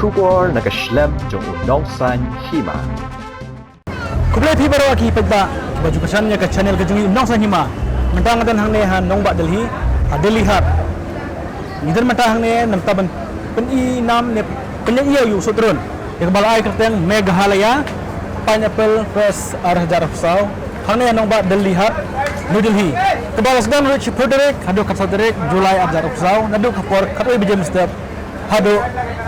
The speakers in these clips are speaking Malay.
bersyukur nak Islam jong unongsan hima. Kublai pi baru aki pegba baju kesannya ke channel kejungi unongsan hima. Mentang dan hang ne han nong ba Delhi, Delhi hat. Ngidan mata hang ne nam taban pen i nam ne penyak iyo yu sutron. Yang balai kerteng Meghalaya, Pineapple Fresh arah jarah sau. Hang ne nong ba Delhi hat, New Delhi. Kebalas dan Rich Frederick, hadu kat Frederick Julai arah sau, nadu kapor katoi bejem step. Hadu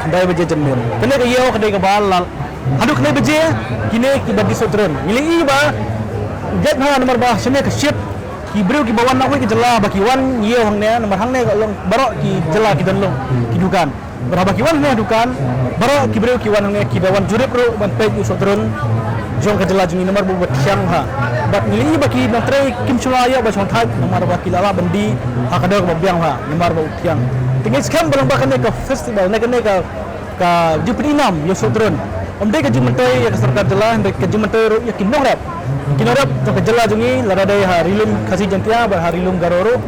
kandai beje jemir. Kene ke iyo kedai ke balal. Hadu kene beje kini ki bagi sutron. Mili iba jet ha nomor bah sene ke ship ki bro ki bawan nak ki jela baki wan iyo hang ne nomor hang ne long barok ki jela ki dan long ki dukan. Berapa ki wan ne dukan barok ki bro ki wan hang ne ki bawan jurip ro ban pe ki sutron jong ke jela jungi nomor buat siang ha. Bat mili baki natre kim sulaya ba chong thai nomor baki lala bandi ha kadar ba biang ha nomor ba tiang. Tinggal sekarang belum bahkan ke festival, nak ke Jupiter 6 yo sodron. Omde ke Jumentai ya ke serkat jelah, ke Jumentai ya kinorap to ke jelah jungi laradai ha rilum kasih jantia bar harilum garoro.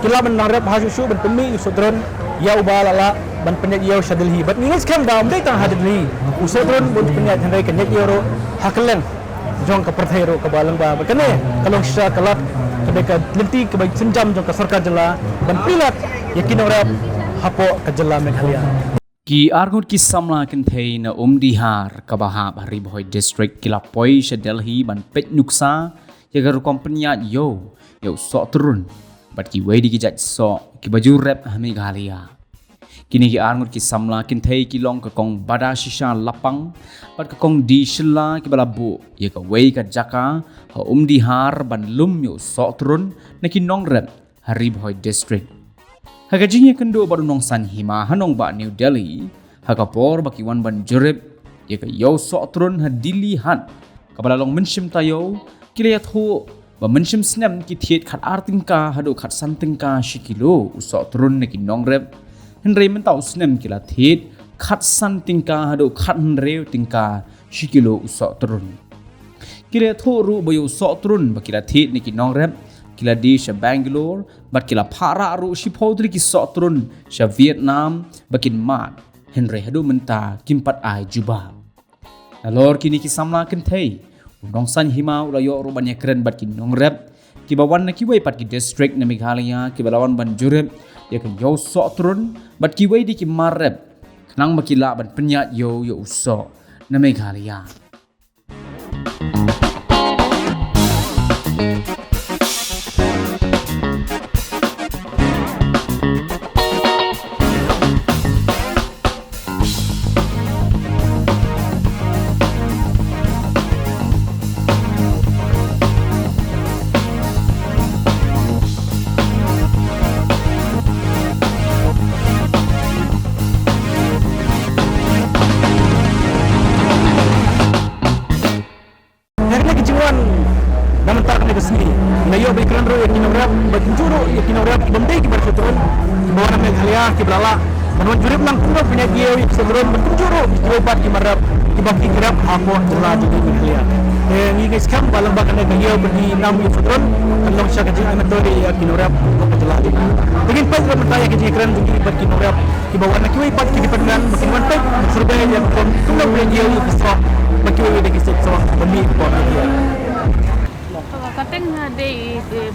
Kila menarap ha susu ben pemi yo sodron ya ubalala ban penyat yo Delhi. But tinggal sekarang dah omde tang Delhi. Usodron bon penyat hendai kenyat yo ro hakeleng jong ke perthai ro ke balang ba. Kene kalau sya kelap kedeka lenti ke baik senjam jong ke serkat jelah ban pilat ya kinorap hapo kejela Meghalaya. Ki argut ki samla kentei na Dihar kabahab Hariboy district kilapoi sha Delhi ban pet nuksa ya garu kompenya yo sok turun bat ki wedi ki jat sok ki baju rap Meghalaya. Kini ki argut ki samla kentei ki long ke kong bada shisha lapang bat ke kong di shilla ki balabu ya ka wei ka jaka ha Dihar ban lum yo sok turun na ki nong rap Hariboy district. Hagajinya kendo baru nongsan hima hanong ba New Delhi hagapor baki wan ban jurip ya ka yo sok turun ha dilihat kabala long menshim tayo kilayat ho ba menshim snem ki thiet khat artingka hado khat santingka shikilo usok turun ne ki nongrep henre mentau snem kila thiet khat santingka hado khat henre tingka shikilo usok turun kilayat ho ru bayo sok turun bakila thiet ne ki nongrep kila di sha Bangalore bat kila para ru shipodri ki sok turun sha Vietnam bakin mat henry hadu menta kimpat ai juba alor kini ki samla kentei nongsan hima ulayo ru banyak keren bat ki nongrep ki bawan na ki wei pat ki district na Meghalaya ki balawan ban jurep ya ka yo sok turun bat ki wei di ki marep kenang bakila ban penyat yo usok na Meghalaya. Nayo baikran ro yakin orang berjuru yakin orang bendai ki bersyukuran bawa Meghalaya ki belala menurut jurip lang kuno punya dia sebelum berjuru obat ki marap ki baki kirap apa jelah di Meghalaya ni guys kam balang bakan ke dia berdi nam ki sutron kalau sya ka jing metode yakin orang apa jelah di ingin pas bertanya ki kran di baki norap ki bawa nak ki pat ki pengan makin mantai survey yang kuno punya dia ki stop baki we de ki stop beli ko dia. Kateng de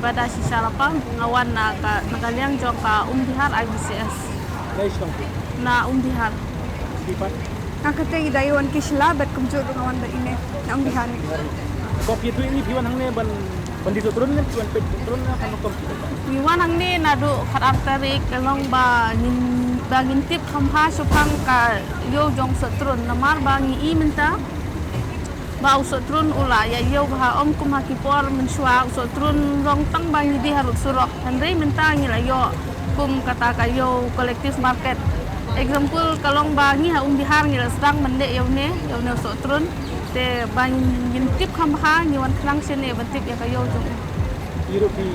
bada sisa lapang ngawan na ka nagaliang jong ka Dihar IBCS. Na Dihar. Dipat. Kateng dayon kisla bat kumjur ngawan da ini na Dihar ni. Kopi itu ini piwan hang ne ban bandito turun ne piwan pet turun na kan kopi. Piwan hang ne nadu khat arterik kalong ba ngintip khamha supang ka yo jong setrun namar ba ngi minta ba usotrun ula ya yo ba om kum hakipor mensua usotrun rong tang ba di harut surok henry minta ngi la yo kum kata ka yo kolektif market example kalong ba ngi ha Dihar ngi la sedang mende yo ne usotrun te ba ngintip khamha ngi wan krang sene batip ya ka yo jong iru pi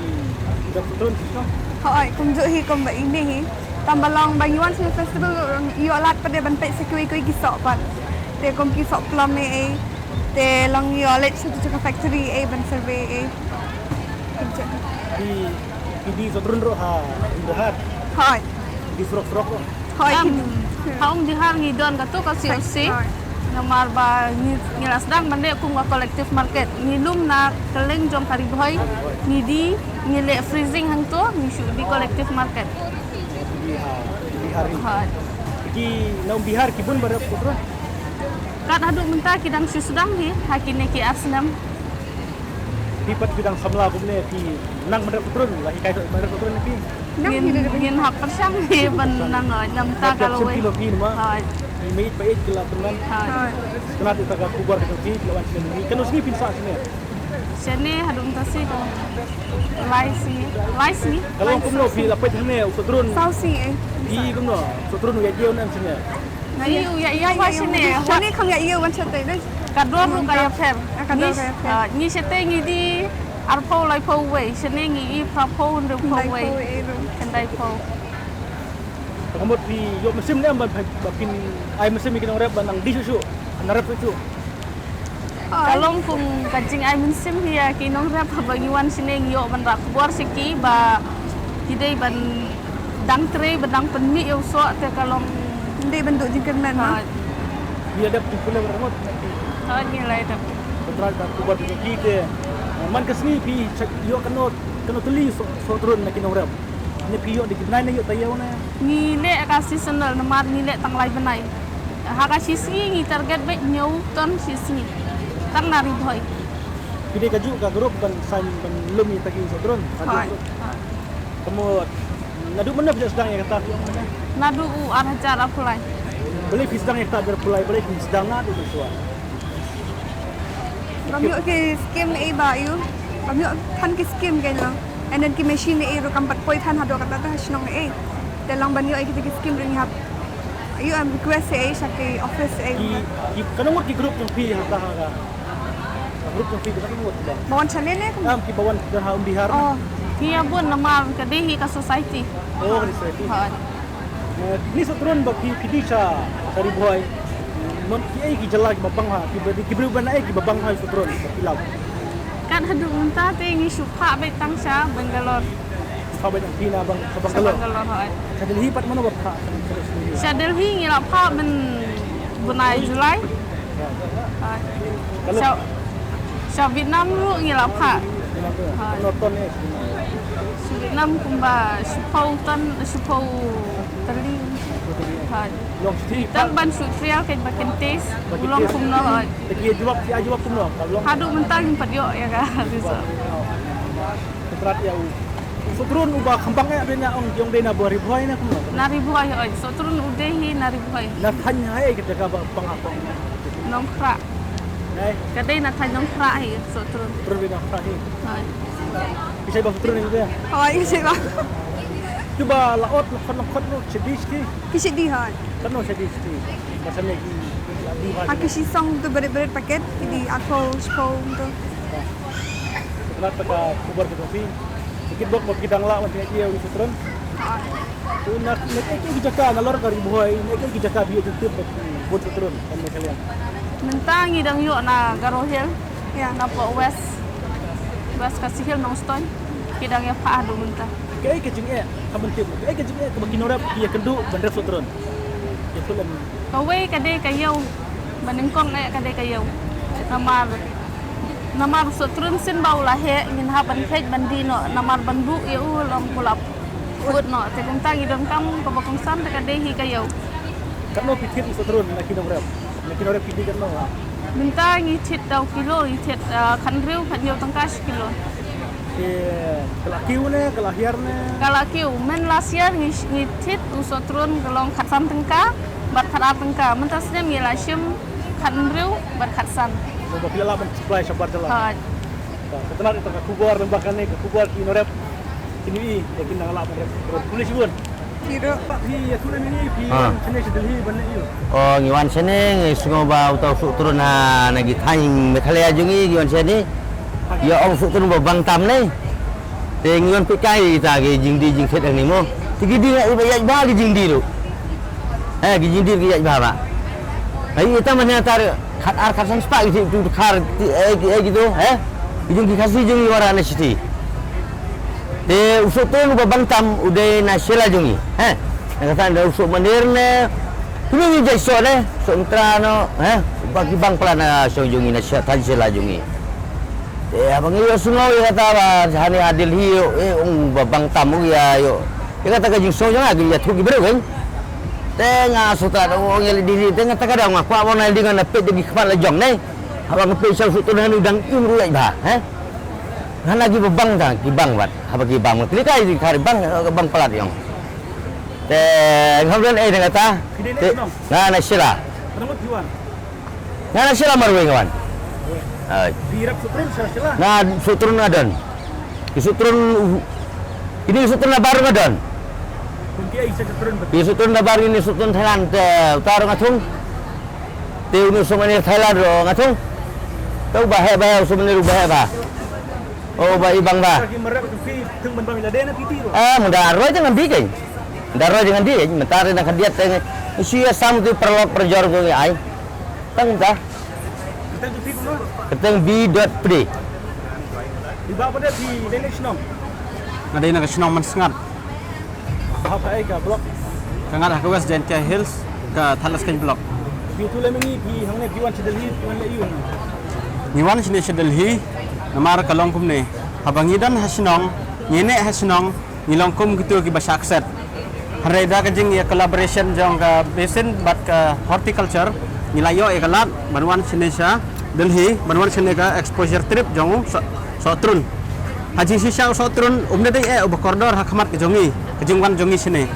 usotrun so Hoi kumjur hi kum ba ini hi tambalong ba yuan festival yo lat pada ban pet sekui kui kisok pat te kum kisok plum e te long yo let satu cakap factory ban survey di sotrun ro ha Dihar Hoi di frok Hoi Haum dihar ngidon katu kasi usi. Namar ba ngilas dang mande kum ga collective market. Ngilum na keleng jong karibhoy ngidi ngile freezing hang to ngishu di collective market. Bihar ini. Ha. Ki naum Bihar kibun barap putra. Kat haduk mentah kidang susudang hi hakine ki asnam. Pipat bidang samla kumne ki nang barap putra lahi kai barap putra ni pi. Ngin hak persang hi ban nang namta kalau we. Kilo pi ma. Ha. Meit baik kila tenan. Ha. Kena kita ka kubar kita ki lawan sini. Kena sini pinsa sini. Sini haduk mentah si ko. Lai si. Kalau kumno pi lapet hne usatrun. Sausi Pi kumno usatrun ya jeu nan sini. Ngi ya wa sini. Sini không ya yêu one shot đấy. Kador ru kaya fer. Kador kaya fer. Ni sete ngi di arpo lai po we. Sini ngi i prapo ndu po we. Kendai po. Kamot pi yo mesim ni amban pin ai mesim ikin rep banang di susu. Narap susu. Kalong kung kancing ay minsim hiya kinong rap habangiwan sineng yo ban rak buar siki ba hidai ban dang tre badang penmi yo so te kalong Hindi bentuk jengkel man. Dia ada pula bermot. ha ni lai tap Kontrak dan kubar kita kita. Man kesini pi yo kena teli so turun nak kinong rep. Ni pi yo di nai yo tayo na. ni le ka seasonal namar ni le tang lai banai ha ka sisi ni target be nyau ton sisi tang nari boy Pide kaju ka grup ban san ban lumi tagi so turun. Kamu ngadu mana bisa sedang ya kata. nadu u arah cara pulai Boleh pi sedang ya kata berpulai boleh pi sedang na tu suah. Kami ke skim ba you. Kami than ke skim ke no. And then ki machine ro kampat poi than hado kata ta hasnong dalang banyo kita ke skim ring hap. You am request sa office Kanang ki grup yang pi harta ka. Grup yang pi kita kan tidak. Bawan channel ni. Ki bawan dah Bihar. oh hiya bun namar kadehi ka society Oh, di situ. ha Ni setron bagi pidisa dari boy. Non ki ki jala ki babang ha ki beri ban ki babang ha setron kilau. kan haduk mentah te ngi supha be tangsha Bangalore Sahabat yang pina bang babang kalau. Bangalore ha Kadang hipat mana berkha. Sa Delhi ngi la pha ben bunai Julai Kalau sa Vietnam ru ngi la pha nonton ni. sa Vietnam kumba supau tali ha Long sti. tan ban su trial ke bakin tes ulong kum no ha Lagi jawab pun no. Kalau haduk mentah ngi padyo ya ka bisa Ketrat ya. Setron ubah kembangnya bena ong jong dena bori boy na kuno. nari buai oi so turun udehi nari buai Na hanya hai kita ka bang apa. nong kra Nai kadai na than nong kra hi so turun terus bena frahi. ha Bisa bang setron ni dia. Hoy kasi ba. Cuba laot lakon no sedih ki. Kisi di hoy. Kan no sedih ki. Macam lagi di Aku si song tu berit-berit paket di aku spoon tu. Kenapa ka kubar ke kopi? Sikit bok bok kidang la macam dia wi setron. Tu nak ki jaka nalor ka ribuai, nak ki jaka bio tutup buat setron kan kalian. mentah ngi dang yo na garohel Ya. na po west kasihil nong stone kidang ya pha do mentah Kaya kecing kamen tip. Kaya kecing ke bagi norap dia kendu bandar setron. Ya sulam. kawe kadai kayo banengkong kadai kayo namar so turun sin bau la he ngin ha ban phej bandi no namar bandu ye u lam kulap food no te kum tangi don kam ko bakong sam te kadai hi kayo Kan no pikir setron nak norap. Nak norap pidi kan no. minta ngi thit daw kilo ngi thit khan riu khan yo tangkas kilo Kelakiu ne, kelahiar ne. kala kiu men last year ngi thit u so turun galong khat sam tangka bat khat ap tangka mentas ne mi la shim khan riu bat khat san Bapak pila ben supply sabar jalan. ha Setelah itu ke kubar lembakan ni ke kubar ki norap. Kini yakin nang la ben kulis bun. Kira Pak hi ya tulen ni pi sini sedeli ban ni. Oh, ngiwan sini sungai bau tau suk turun nagi thaing Meghalaya jungi ngiwan sini. Ya ong suk turun bang tam ni. Te ngiwan pikai ta ge jingdi jing set ni mo. Tigi di ngai ba ba ge jingdi tu. Ge jingdi ge ya ba ba. Ai kita mana tar khat ar khat sang spa gitu tu khar gitu Jung ki kasih jungi warana siti. Te usuk turun bang tam udah nasila jungi. Kata anda usuk mandir ne Kami ni jai so ne, so entra no, bagi bang pelana so jungi na siya tansila jungi. Abang iyo sungaw ya kata ba, hani adil hiyo, bang tamu ya yo. Ya kata ka jing so jang agi ya thuki bero kan. Tengah sutra orang yang diri tengah tak ada orang kuat orang dengan napet di kepala jong ni. Abang napet sel sutra hanu dang im ruai bah, Han lagi bebang dah, kibang bat. Apa kibang? Kelikai di kari bang pelat yang. Kemudian dengan kata, na sila. Kenapa Piwan? Na sila marway kawan. Dirap sutrun sila. Na sutrun adan. Sutrun ini sutrun baru adan. Kunti ay isa sutrun betul. Di sutrun baru ini sutrun Thailand utara ngatung. Teu nu somani Thailand ro ngatung. Tau bahaya somani ru bahaya. Oh ba ibang ba. Lagi merap tu fi tung ban bang ladena piti ro. Mendaroi jangan bikin. Mendaroi jangan dia, mentari nak dia tengah. Usia sam tu perlok perjor ko ai. Tang ta. Kita tu fi kuno. Keteng b.pd. Di bawah pada di Danish Nong. Ngadai nak senang mensengat. Apa ai ka blok. Kangat ke West Gentia Hills ke Thalas Kain Block. Pi tu le mengi pi hangne Piwan Chedalhi Piwan le yun. Niwan sini Delhi namar kalongkum ni. Habangidan hasinong, nyene hasinong, nilongkum gitu ki bahasa akset. Hareda kajing ya collaboration jong ka basin bat ka horticulture nilayo e kalat banwan sini sa Delhi banwan sini ka exposure trip jong sotrun. Haji sisa sotrun umne dei ubakordor hakmat ke jongi kajingwan jongi sini.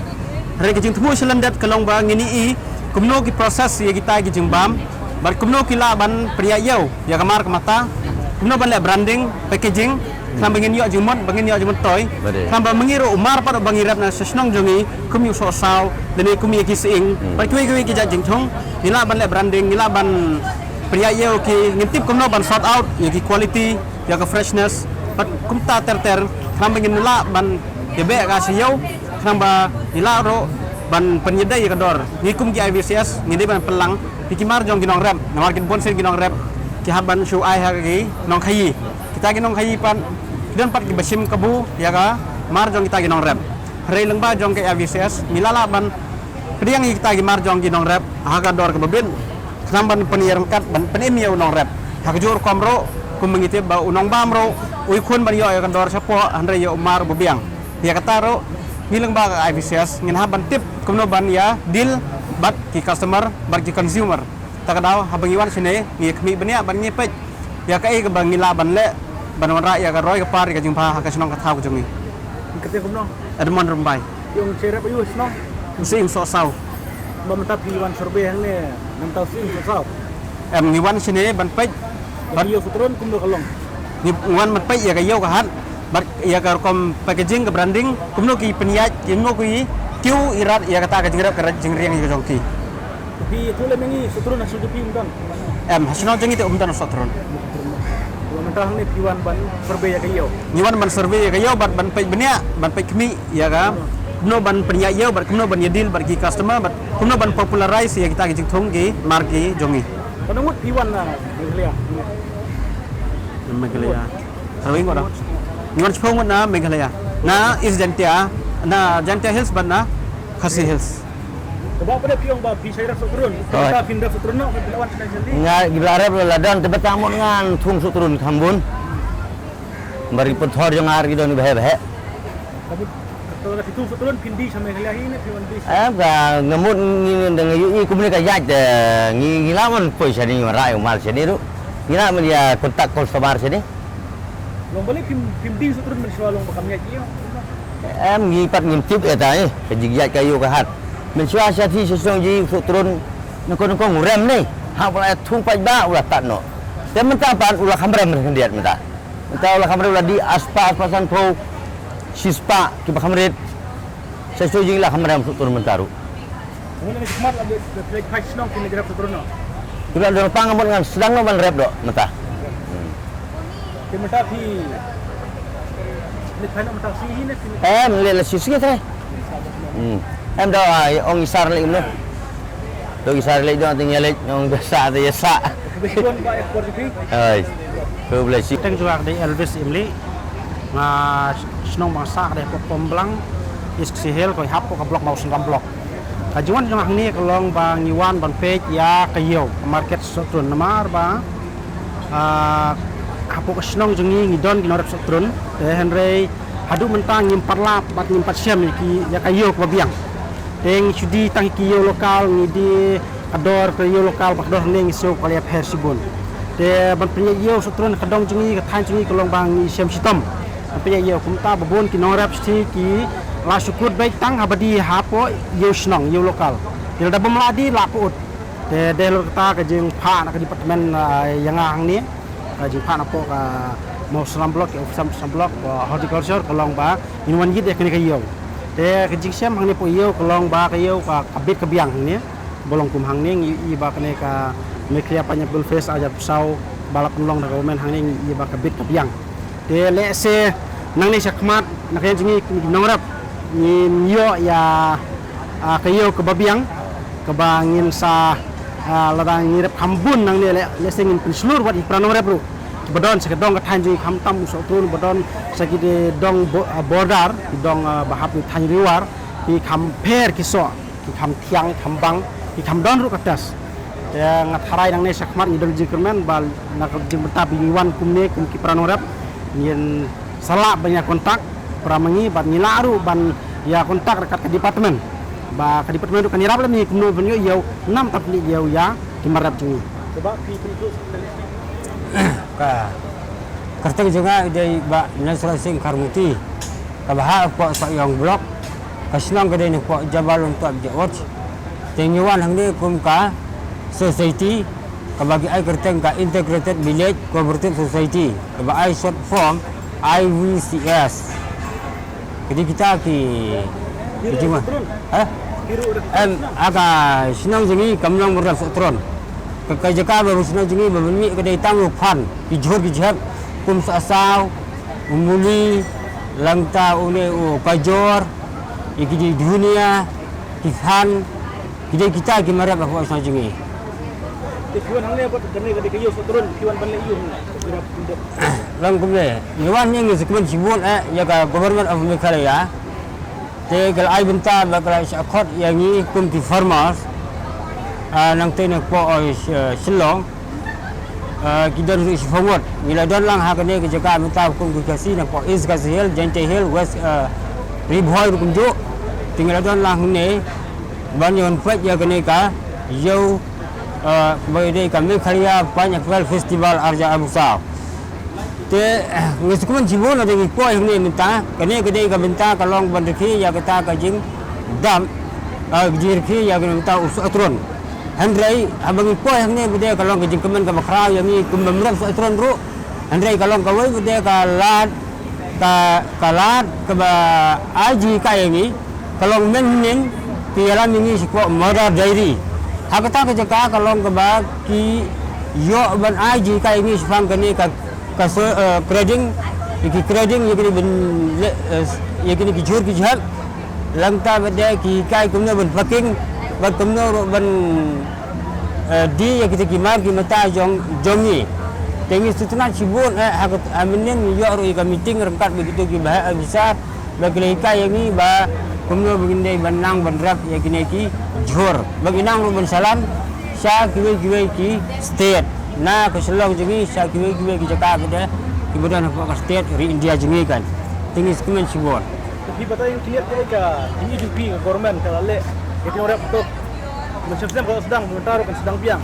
Hare kajing temu selandat kalong ba ngini i kumno ki proses ya kita ki jingbam bar kumno ki laban priya yau ya kamar kemata kumno ban le branding packaging kam bangin yo jimot bangin yo jimot toy kam ba mangiro umar pa bangirap na sesnong jongi kumyu so saw dene kumya ki sing bar kui ki jajing thong nila ban le branding nila ban priya yau ki ngintip kumno ban sort out ya ki quality ya ka freshness bar kumta ter kam bangin nila ban debe ka siyau kam ba nila ro ban penyedai ya kedor ngikum ki IVCS ngide ban pelang pikimar jong ginong rep namar kin bon sen ginong rep ki haban shu ai ha gi nong khayi kita ginong khayi pan kidan pat ki basim kabu ya ka mar jong kita ginong rep re lengba jong ke IVCS milala ban priang kita gi mar jong ginong rep ha ka dor ke bebin samban penyer kat ban penim ya unong rep ha ka jur komro kum mengite ba unong bamro ui kun ban yo ya ka dor sapo andre ya umar bebiang ya kata ro ngilang ba ka IVCS ngin haban tip kumno ban ya deal bat ki customer bat ki consumer takadaw habang iwan sini ngi kmi bania ban ngi pej ya ka e ka bang ngila ban le ban wara ya ka roy ka par ka jingpa ha ka sinong ka thau jungi Kete kumno. admon rumbai Yung cerep ayu snong. sing so saw Ba mata Piwan survey hangne nam tau sing so saw. ngi wan sini ban pej Ban yo sutrun kumdo kalong. ngi wan man pej ya ka yo ka hat bat ya ka kom packaging ka branding kumno ki peniat kimno ki kiu irat ya kata ka jingrap ka jingriang ka jongki Pi tu le mengi sutrun asu tu pi undan. hasno jengi te umdan sotron Ba mata hangne Piwan ban survey ya kayo. ngiwan ban survey ka yo bat ban pej benia ban pej kmi ya ka kumno ban penya yo bat kumno ban yadil bat ki customer bat kumno ban popularize ya kita ki thong ki marki jongi Panangut Piwan na Meghalaya. Meghalaya sarwing ora ngiwan chpong na Meghalaya na is Gentia na Gentia Hills ban na Khasi Hills Ba pada piong ba pi saya sutrun. Kita pindah sutrun no Piwan Chedalhi. Nga gilarep ladan tebet tamun ngan thung sutrun khambun. Bari pethor jong ar gido ni bahe. Tapi kalau itu sutrun pindi sama Meghalaya ini Piwan di. Ga ngemut ngi dengan yu kumni ka yaj ngi lawan poi sini rai umal sini ru. Ngira men ya kontak customer sini. Long balik pindi sutrun mensual long bakam ya iyo. Ngi pat ngintip eta ni kajig yaj kayu ka hat. Mensual syati sesong ji sutrun nako ngurem ni. Ha pula thung pai ba ulah tak no. Te mentah pan ulah kamrem hendiat mentah. Mentah ulah kamrem ulah di aspa-aspasan po sispa ki bakamret. Sesong ji lah kamrem sutrun mentaru. Mungkin ini kemat lagi trek pai snong kini grab sutrun no. Juga ada pangamon ngan sedang no ban rep do mentah. Di mata pi ni kana mata si ini Le sisi thế. Em đâu ông isar lại nữa. Tôi isar lại do tiếng lại ông sa thì sa. kebetulan ba ekspor di. Tôi boleh sih. teng juak di Elvis imli nga snong mangsa de pom blang is si hel ko hap ko ka blok mau singam blok kajuan jong hang ni kalong bang Iwan ban page ya kayo market sotrun namar ba hapo kasnong jongi ngidon ginorep sotrun te henry hadu mentang ngimparlap bat ngimpat siam ki ya kayo kebabiang teng sudi tang kiyo lokal ngidi kador kayo lokal bakdor ning iso kaliap hersibun te ban punya yo sotrun kadong jongi kathan jongi kalong bang siam sitom punya yo kumta babon kinorep sti ki la syukur baik tang abadi hapo yo snong yo lokal il da bamladi laput te delor kata ka jeng pha na ka departemen yang hang ni ka jeng pha na po ka mau selam blok ya sam blok horticulture kolong ba inwan gid ekni ka yo te ka jeng siam hang ni po yo kolong ba ka yo ka kabit ka biang ni bolong kum hang ni i ba kene ka mekria panya bulfes aja pisau balap nulong da government hang ni i ba kabit ka biang te le se nang ni sakmat na ka jengi nongrap ni yo ya kayo kebabiang kebangin sa ladang ngirep kambun nang ni lesengin penselur buat iprano repro bedon sekedong kathanji kamtam sotrun bedon sakide dong border dong bahap ni thanj riwar ki kamper kiso ki kam tiang kambang ki kamdon ru katas ya ngatharai nang ni sakmat ngidol jikermen bal nak jing betabi Iwan kumne kum ki prano rep yen salah banyak kontak pramangi ban nilaru ban ya kontak dekat ke departemen ba ke departemen itu kan irap ni kumno benyo yau 6 tapi yau ya kimarap jungi coba pi penduduk ka kerteng juga dari ba Nasra Singh Karmuti ka baha ko sa yang blok kasnang gede ni ko jabal untuk jawat tengyuan hang ni kum ka society ka bagi ai kerteng ka integrated village cooperative society ka ba ai short form IVCS. Jadi kita cuma aga senang jengi kamlang murah sotron kekajaka baru senang jengi bermi kedai tang pan kijor kijab kum sasau umuli langta une kajor iki dunia kihan kita gimana bahawa senang jengi kiwan hang ni buat kene kedai kayo sotron kiwan balik yo lang kumle Iwan yang sekemen sibun ya ka government of Meghalaya te gal ai benta bakal akot yang ni kum ti farmers nang te nak po Shillong kidan ru forward bila don lang ha kene ke jaka benta kum ku kasi nak po East Kasi Hill Jante Hill West Ribhoi kum ju tinggal don lang ni banyon pet ya kene ka yo bagi ka Meghalaya banyak festival Arja Abusau te ngeskuman jibon ada ngi ko ni minta kene gede ka minta kalong bandeki ya kita ka jing dam jirki ya minta usatron handrai abang ko ni gede kalong jing kemen ka bakrau yang ni kumamram usatron ru handrai kalong ka wei gede ka lat ka ba aji ka yang ni kalong menin tiaran ni sikwa mother dairy hakata ka jaka kalong ka ba ki yo ban aji ka yang ni sifang kene ka kaso kreding iki kreding yakini ben yakini ki jur ki jhat langta bade ki kai kumna ben paking ba kumna ben di yakiti ki mar ki mata jongi tengi sutuna cibun hakut aminin yo ru ka meeting rengkat begitu ki bah bisa bagi kai yang ni ba kumna begini benang benrap yakini ki jur bagi nang ru ben salam sya kiwe ki state na keselong jengi sa kiwe ki jaka beda ki beda na ka state ri India jengi kan tingis kemen sibon tapi bata yang clear ka ini jupi ke government ka le itu orang untuk menciptakan kalau sedang mentar kan sedang biang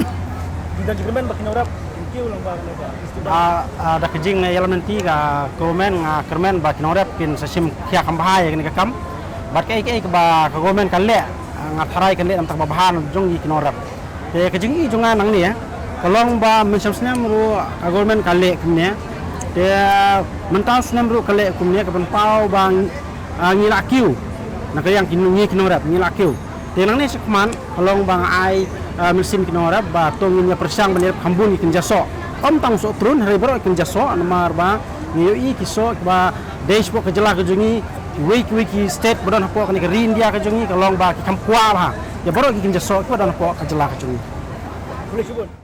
dan government bakin orang kiu lang ba ada kejing elemen ti ka government kermen bakin orang kin sasim kya kambahai kan ka kam bat kai ka ba government kan le ngatharai kan le am tak babahan jongi kin orang te kejing i jonga nang ni ya kalong ba menciptakan ru government kale kumnya dia mentau senam ru kale kumnya kapan pau bang ngilakiu nak yang kinungi kinorap ngilakiu dia nang ni sekman kalong bang ai mesin kinorap ba tonginya persang bener kambun ikin jaso om tang so trun hari baru ikin jaso nomor ba niu kiso ba dashbo kejela kejungi wiki state bodon hapo kan ke India kejungi kalong ba ki kampua ha ya baru ikin jaso ko dan hapo kejela kejungi boleh sebut